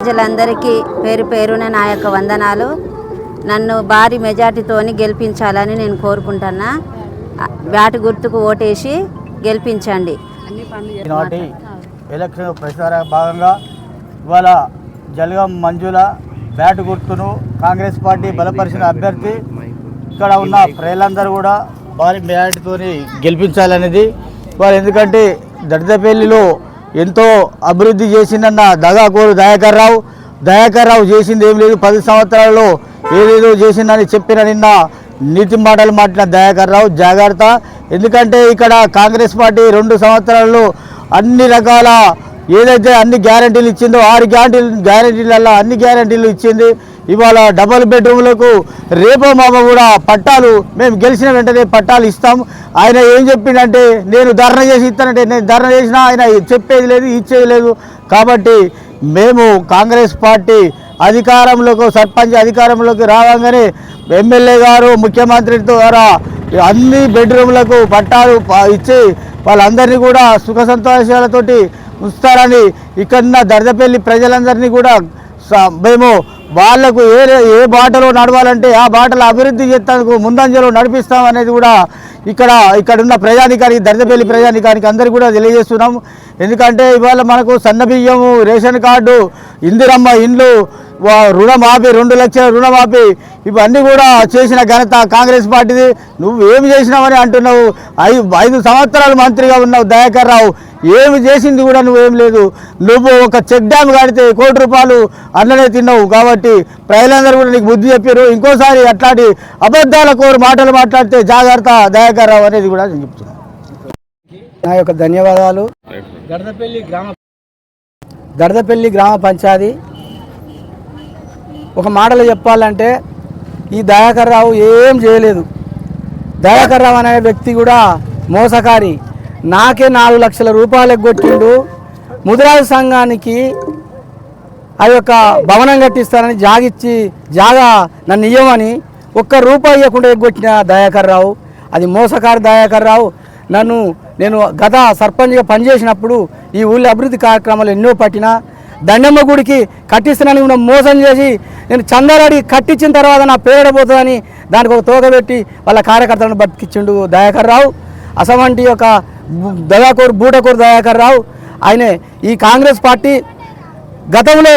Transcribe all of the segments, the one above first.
ప్రజలందరికీ పేరు పేరున నా యొక్క వందనాలు. నన్ను భారీ మెజార్టీతోని గెలిపించాలని నేను కోరుకుంటున్నా. బ్యాట్ గుర్తుకు ఓటేసి గెలిపించండి. ఈనాటి ఎలక్షన్ ప్రచార భాగంగా ఇవాళ జలగం మంజుల బ్యాట్ గుర్తును కాంగ్రెస్ పార్టీ బలపరిచిన అభ్యర్థి ఇక్కడ ఉన్న ప్రజలందరూ కూడా భారీ మెజార్టీతో గెలిపించాలనేది వాళ్ళు. ఎందుకంటే దర్దపల్లిలో ఎంతో అభివృద్ధి చేసిందన్న దగాకోరు దయాకర్ రావు చేసింది ఏం లేదు. 10 సంవత్సరాలలో ఏదేదో చేసిందని చెప్పిన నిన్న నీతి మాటలు మాట్లాడిన దయాకర్ రావు జాగ్రత్త. ఎందుకంటే ఇక్కడ కాంగ్రెస్ పార్టీ 2 సంవత్సరాలలో అన్ని రకాల ఏదైతే అన్ని గ్యారంటీలు ఇచ్చిందో 6 గ్యారంటీలలో అన్ని గ్యారంటీలు ఇచ్చింది. ఇవాళ డబుల్ బెడ్రూమ్లకు రేపో మామ కూడా పట్టాలు మేము గెలిచిన వెంటనే పట్టాలు ఇస్తాం. ఆయన ఏం చెప్పిండంటే నేను ధర్నా చేసి ఇస్తానంటే నేను ధర్నా చేసినా ఆయన చెప్పేది లేదు ఇచ్చేది లేదు. కాబట్టి మేము కాంగ్రెస్ పార్టీ సర్పంచ్ అధికారంలోకి రాగానే ఎమ్మెల్యే గారు ముఖ్యమంత్రి ద్వారా అన్ని బెడ్రూమ్లకు పట్టాలు ఇచ్చి వాళ్ళందరినీ కూడా సుఖ సంతోషాలతోటి ఉంచుతారని ఇక్కడున్న దర్దపల్లి ప్రజలందరినీ కూడా మేము వాళ్లకు ఏ బాటలో నడవాలంటే ఆ బాటలో అభివృద్ధి చేసేందుకు ముందంజలో నడిపిస్తామనేది కూడా ఇక్కడున్న ప్రజానికానికి దర్దపల్లి ప్రజానికానికి అందరికీ కూడా తెలియజేస్తున్నాం. ఎందుకంటే ఇవాళ మనకు సన్నబియ్యము, రేషన్ కార్డు, ఇందిరమ్మ ఇండ్లు, రుణమాఫీ 2 లక్షల రుణమాఫీ ఇవన్నీ కూడా చేసిన ఘనత కాంగ్రెస్ పార్టీది. నువ్వు ఏమి చేసినావని అంటున్నావు. 5 సంవత్సరాలు మంత్రిగా ఉన్నావు దయాకర్ రావు, ఏమి చేసింది కూడా నువ్వేం లేదు. నువ్వు ఒక చెక్ డ్యామ్ కడితే 1 కోటి రూపాయలు అన్ననే తిన్నావు. కాబట్టి ప్రజలందరూ కూడా నీకు బుద్ధి చెప్పారు. ఇంకోసారి అట్లాంటి అబద్ధాల కోరు మాటలు మాట్లాడితే జాగ్రత్త దయాకర్ రావు అనేది కూడా నేను చెప్తున్నాను. నా యొక్క ధన్యవాదాలు. దర్దపల్లి గ్రామ పంచాయతీ ఒక మాటలో చెప్పాలంటే ఈ దయాకర్ రావు ఏం చేయలేదు. దయాకర్ రావు అనే వ్యక్తి కూడా మోసకారి. నాకే 4 లక్షల రూపాయలు ఎగ్గొట్టిండు. ముదిరాజు సంఘానికి ఆ యొక్క భవనం కట్టిస్తానని జాగా నన్ను ఇయ్యమని 1 రూపాయి ఇవ్వకుండా ఎగ్గొట్టిన దయాకర్ రావు. అది మోసకారి దయాకర్ రావు. నేను గత సర్పంచ్గా పనిచేసినప్పుడు ఈ ఊళ్ళో అభివృద్ధి కార్యక్రమాలు ఎన్నో పట్టినా దండమ్మ గుడికి కట్టిస్తున్నానని కూడా మోసం చేసి నేను చందాలడి కట్టించిన తర్వాత నా పేరడపోతుందని దానికి ఒక తోగబెట్టి వాళ్ళ కార్యకర్తలను బతికిచ్చిండు దయాకర్ రావు. అసమంటి ఒక బూటకోరు దయాకర్ రావు. ఆయనే ఈ కాంగ్రెస్ పార్టీ గతంలో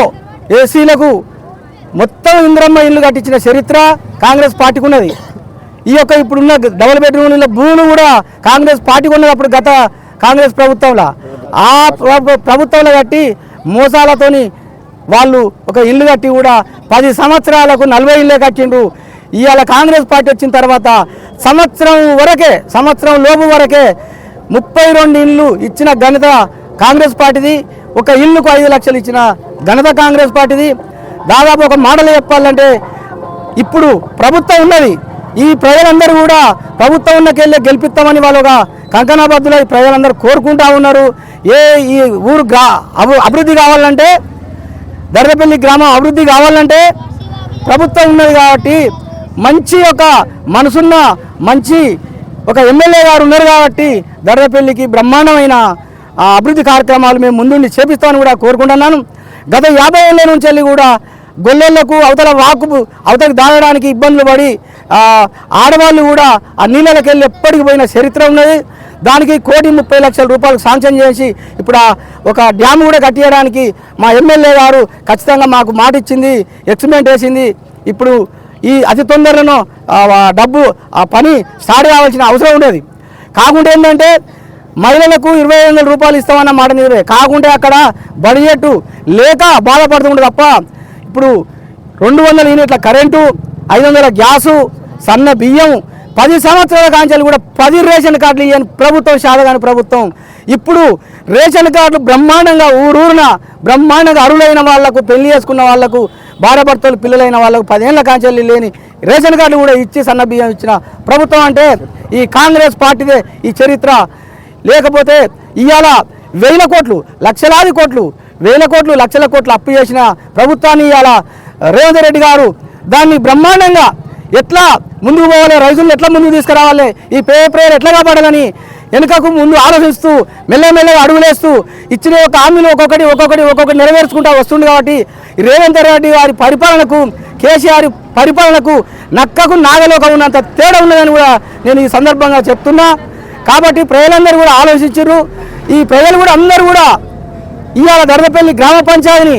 ఏసీలకు మొత్తం ఇంద్రమ్మ ఇల్లు కట్టించిన చరిత్ర కాంగ్రెస్ పార్టీకి ఉన్నది. ఈ యొక్క ఇప్పుడున్న డబుల్ బెడ్రూమ్ల భూములు కూడా కాంగ్రెస్ పార్టీకి ఉన్నది. అప్పుడు గత కాంగ్రెస్ ప్రభుత్వంలో ఆ ప్రభుత్వంలో కట్టి మోసాలతోని వాళ్ళు ఒక ఇల్లు కట్టి కూడా 10 సంవత్సరాలకు 40 ఇళ్ళే కట్టిండ్రు. ఇవాళ కాంగ్రెస్ పార్టీ వచ్చిన తర్వాత సంవత్సరం లోపు వరకే 32 ఇళ్ళు ఇచ్చిన ఘనత కాంగ్రెస్ పార్టీది. ఒక ఇల్లుకు 5 లక్షలు ఇచ్చిన ఘనత కాంగ్రెస్ పార్టీది. దాదాపు ఒక మాటలు చెప్పాలంటే ఇప్పుడు ప్రభుత్వం ఉన్నది. ఈ ప్రజలందరూ కూడా ప్రభుత్వం ఉన్నకెళ్ళి గెలిపిస్తామని వాళ్ళు ఒక కంకణబద్దులై ప్రజలందరూ కోరుకుంటా ఉన్నారు. ఈ ఊరు అభివృద్ధి కావాలంటే దర్దపల్లి గ్రామం అభివృద్ధి కావాలంటే ప్రభుత్వం ఉన్నది. కాబట్టి మంచి ఒక మనసున్న మంచి ఒక ఎమ్మెల్యే గారు ఉన్నారు. కాబట్టి దర్దపల్లికి బ్రహ్మాండమైన అభివృద్ధి కార్యక్రమాలు మేము ముందుండి చేపిస్తామని కూడా కోరుకుంటున్నాను. గత 50 ఏళ్ళ నుంచి వెళ్ళి కూడా గొల్లెళ్లకు అవతలకి దాగడానికి ఇబ్బందులు పడి ఆడవాళ్ళు కూడా ఆ నీళ్ళకి వెళ్ళి ఎప్పటికి పోయిన చరిత్ర ఉన్నది. దానికి 1,30,00,000 రూపాయలు శాంక్షన్ చేసి ఇప్పుడు ఒక డ్యామ్ కూడా కట్టించడానికి మా ఎమ్మెల్యే గారు ఖచ్చితంగా మాకు మాట ఇచ్చింది, ఎక్స్పెరిమెంట్ వేసింది. ఇప్పుడు ఈ అతి తొందరలో డబ్బు పని స్టార్ట్ కావాల్సిన అవసరం ఉండేది. కాకుండా ఏంటంటే మహిళలకు 25,000 రూపాయలు ఇస్తామన్న మాట నిజమే. కాకుంటే అక్కడ బడ్జెట్ లేక బాధపడుతుండే తప్ప ఇప్పుడు 200 యూనిట్ల కరెంటు, 500 గ్యాసు, సన్న బియ్యం 10 సంవత్సరాల కాంచాలు కూడా 10 రేషన్ కార్డులు ఇవ్వని ప్రభుత్వం శాతగాని ప్రభుత్వం. ఇప్పుడు రేషన్ కార్డులు బ్రహ్మాండంగా ఊరూరున బ్రహ్మాండంగా అరులైన వాళ్లకు, పెళ్లి చేసుకున్న వాళ్లకు, భార్యాభర్తలు పిల్లలైన వాళ్లకు 10 ఏళ్ల కాంచాలు లేని రేషన్ కార్డులు కూడా ఇచ్చి సన్న బియ్యం ఇచ్చిన ప్రభుత్వం అంటే ఈ కాంగ్రెస్ పార్టీదే ఈ చరిత్ర. లేకపోతే ఇవాళ 1,000 కోట్లు, లక్షలాది కోట్లు, 1,000 కోట్లు, లక్షల కోట్లు అప్పు చేసిన ప్రభుత్వాన్ని ఇవాళ రేవంత్ రెడ్డి గారు దాన్ని బ్రహ్మాండంగా ఎట్లా ముందుకు పోవాలి, రైతులను ఎట్లా ముందుకు తీసుకురావాలి, ఈ పేపర్ ఎట్లా కాపాడాలని వెనుకకు ముందు ఆలోచిస్తూ మెల్లమెల్లగా అడుగులేస్తూ ఇచ్చిన ఒక హామీలు ఒక్కొక్కటి నెరవేర్చుకుంటూ వస్తుంది. కాబట్టి రేవంత్ రెడ్డి గారి పరిపాలనకు కేసీఆర్ పరిపాలనకు నక్కకు నాగలోక ఉన్నంత తేడా ఉన్నదని కూడా నేను ఈ సందర్భంగా చెప్తున్నా. కాబట్టి ప్రజలందరూ కూడా ఆలోచించారు. ఈ ప్రజలు కూడా అందరూ కూడా ఇవాళ దర్దపల్లి గ్రామ పంచాయతీని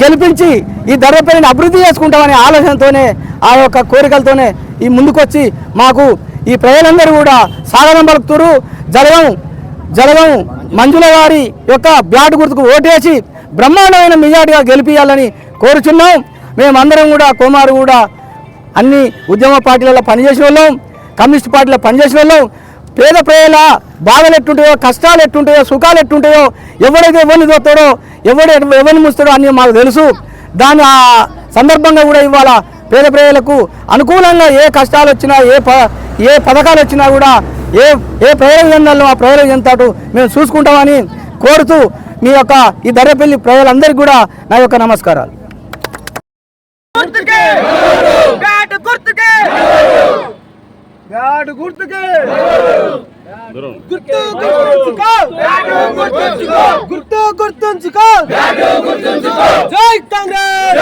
గెలిపించి ఈ దర్దపల్లిని అభివృద్ధి చేసుకుంటామనే ఆలోచనతోనే ఆ యొక్క కోరికలతోనే ఈ ముందుకొచ్చి మాకు ఈ ప్రజలందరూ కూడా స్వాగతం పలుకుతారు. జలగం మంజుల గారి యొక్క బ్యాట్ గుర్తుకు ఓటేసి బ్రహ్మాండమైన మెజార్టీగా గెలిపించాలని కోరుచున్నాం. మేమందరం కూడా కోమారు కూడా అన్ని ఉద్యమ పార్టీలలో పనిచేసిన వాళ్ళం, కమ్యూనిస్ట్ పార్టీలో పనిచేసిన వాళ్ళం. పేద ప్రజల బాధలు ఎట్టుంటాయో, కష్టాలు ఎట్టుంటాయో, సుఖాలు ఎట్టుంటాయో, ఎవడైతే ఎవరిని చూస్తాడో, ఎవరిని ముస్తాడో అన్నీ మాకు తెలుసు. దాని ఆ సందర్భంగా కూడా ఇవాళ పేద ప్రజలకు అనుకూలంగా ఏ కష్టాలు వచ్చినా, ఏ పథకాలు వచ్చినా కూడా ఏ ప్రజలకు చెందాలో ఆ ప్రజలకు చెందాటు మేము చూసుకుంటామని కోరుతూ మీ యొక్క ఈ దర్రపల్లి ప్రజలందరికీ కూడా నా యొక్క నమస్కారాలు. గుర్తుంచుకో జై కాంగ్రెస్.